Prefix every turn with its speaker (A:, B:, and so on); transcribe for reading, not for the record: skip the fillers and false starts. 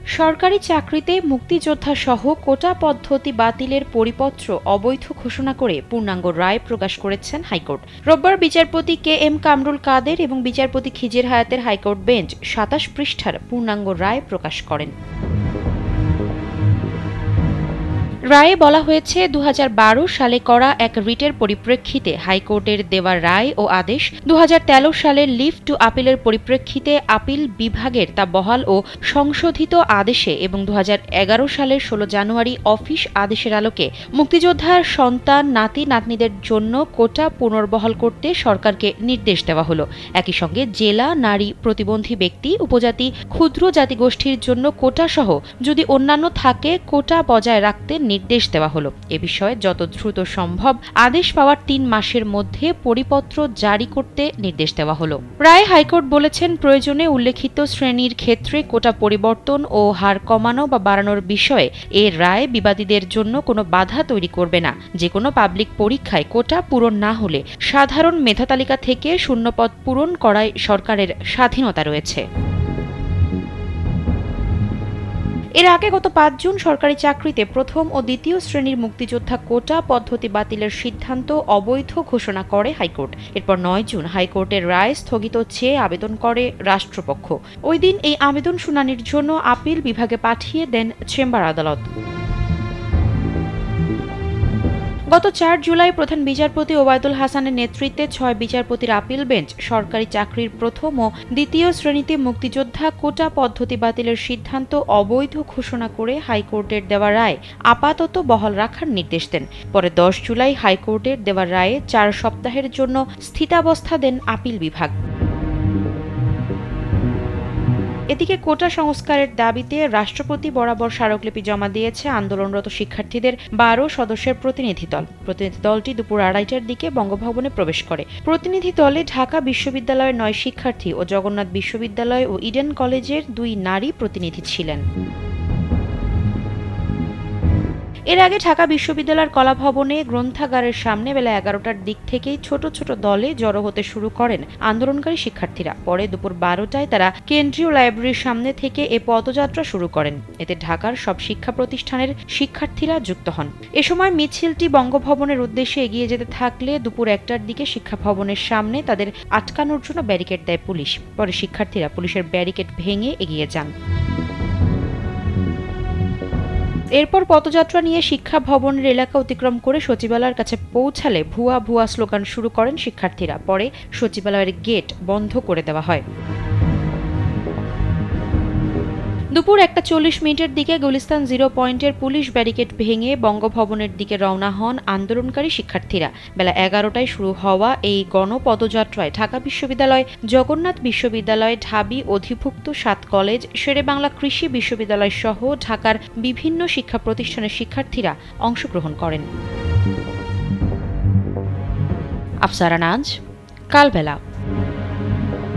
A: সরকারি চাকরিতে মুক্তিযোদ্ধা সহ কোটা পদ্ধতি বাতিলের পরিপত্র অবৈধ ঘোষণা করে পূর্ণাঙ্গ রায় প্রকাশ করেছেন হাইকোর্ট। রোববার বিচারপতি কে এম কামরুল কাদের এবং বিচারপতি খিজির হায়াতের হাইকোর্ট বেঞ্চ ২৭ পৃষ্ঠার পূর্ণাঙ্গ রায় প্রকাশ করেন। রায়ে বলা হয়েছে ২০১২ সালে করা এক রিটের পরিপ্রেক্ষিতে হাইকোর্টের দেওয়া রায় ও আদেশ ২০১৩ সালের লিভ টু আপিলের পরিপ্রেক্ষিতে আপিল বিভাগের তা বহাল ও সংশোধিত আদেশে এবং ২০১১ সালের ১৬ জানুয়ারি অফিস আদেশের আলোকে মুক্তিযোদ্ধার সন্তান নাতি নাতনিদের জন্য কোটা পুনর্বহাল করতে সরকারকে নির্দেশ দেওয়া হলো। একই সঙ্গে জেলা, নারী, প্রতিবন্ধী ব্যক্তি, উপজাতি, ক্ষুদ্র জাতিগোষ্ঠীর জন্য কোটা সহ যদি অন্যান্য থাকে কোটা বজায় রাখতে নির্দেশ দেওয়া হলো। এ বিষয়ে যত দ্রুত সম্ভব আদেশ পাওয়ার ৩ মাসের মধ্যে পরিপত্র জারি করতে নির্দেশ দেওয়া হলো। রায়ে হাইকোর্ট বলেছেন, প্রয়োজনে উল্লেখিত শ্রেণীর ক্ষেত্রে কোটা পরিবর্তন ও হার কমানো বা বাড়ানোর বিষয়ে এ রায় বিবাদীদের জন্য কোনো বাধা তৈরি করবে না। যে কোনো পাবলিক পরীক্ষায় কোটা পূরণ না হলে সাধারণ মেধা তালিকা থেকে শূন্যপদ পূরণ করায় সরকারের স্বাধীনতা রয়েছে। এর আগে গত ৫ জুন সরকারি চাকরিতে প্রথম ও দ্বিতীয় শ্রেণীর মুক্তিযোদ্ধা কোটা পদ্ধতি বাতিলের সিদ্ধান্ত অবৈধ ঘোষণা করে হাইকোর্ট। এরপর ৯ জুন হাইকোর্টের রায় স্থগিত চেয়ে আবেদন করে রাষ্ট্রপক্ষ। ওই দিন এই আবেদন শুনানির জন্য আপিল বিভাগে পাঠিয়ে দেন চেম্বার আদালত। গত ৪ জুলাই প্রধান বিচারপতি ওবায়দুল হাসানের নেতৃত্বে ৬ বিচারপতির আপিল বেঞ্চ সরকারি চাকরির প্রথম ও দ্বিতীয় শ্রেণীতে মুক্তিযোদ্ধা কোটা পদ্ধতি বাতিলের সিদ্ধান্ত অবৈধ ঘোষণা করে হাইকোর্টের দেওয়া রায় আপাতত বহাল রাখার নির্দেশ দেন। পরে ১০ জুলাই হাইকোর্টের দেওয়া রায়ে ৪ সপ্তাহের জন্য স্থিতাবস্থা দেন আপিল বিভাগ। এদিকে কোটা সংস্কারের দাবিতে রাষ্ট্রপতি বরাবর স্মারকলিপি জমা দিয়েছে আন্দোলনরত শিক্ষার্থীদের ১২ সদস্যের প্রতিনিধি দল। প্রতিনিধি দলটি দুপুর ২:৩০টার দিকে বঙ্গভবনে প্রবেশ করে। প্রতিনিধি দলে ঢাকা বিশ্ববিদ্যালয়ের ৯ শিক্ষার্থী ও জগন্নাথ বিশ্ববিদ্যালয় ও ইডেন কলেজের ২ নারী প্রতিনিধি ছিলেন। এর আগে ঢাকা বিশ্ববিদ্যালয়ের কলাভবনে গ্রন্থাগারের সামনে বেলা ১১টার দিক থেকেই ছোট ছোট দলে জড়ো হতে শুরু করেন আন্দোলনকারী শিক্ষার্থীরা। পরে দুপুর ১২টায় তারা কেন্দ্রীয় লাইব্রেরির সামনে থেকে এ পদযাত্রা শুরু করেন। এতে ঢাকার সব শিক্ষা প্রতিষ্ঠানের শিক্ষার্থীরা যুক্ত হন। এ সময় মিছিলটি বঙ্গভবনের উদ্দেশ্যে এগিয়ে যেতে থাকলে দুপুর ১টার দিকে শিক্ষা ভবনের সামনে তাদের আটকানোর জন্য ব্যারিকেড দেয় পুলিশ। পরে শিক্ষার্থীরা পুলিশের ব্যারিকেড ভেঙে এগিয়ে যান। এরপর পদযাত্রা নিয়ে শিক্ষা ভবনের এলাকা অতিক্রম করে সচিবালয়ের কাছে পৌঁছালে ভুয়া ভুয়া স্লোগান শুরু করেন শিক্ষার্থীরা। পরে সচিবালয়ের গেট বন্ধ করে দেওয়া হয়। দুপুর ১টা ৪০ দিকে গুলিস্তান 0 পয়েন্টের পুলিশ ব্যারিকেড ভেঙে বঙ্গভবনের দিকে রওনা হন আন্দোলনকারী শিক্ষার্থীরা। বেলা ১১টায় শুরু হওয়া এই গণপদযাত্রায় ঢাকা বিশ্ববিদ্যালয়, জগন্নাথ বিশ্ববিদ্যালয়, ঢাবি অধিভুক্ত ৭ কলেজ, শেরেবাংলা কৃষি বিশ্ববিদ্যালয় সহ ঢাকার বিভিন্ন শিক্ষা প্রতিষ্ঠানের শিক্ষার্থীরা অংশগ্রহণ করেন। আফসারা নাজ, কালবেলা।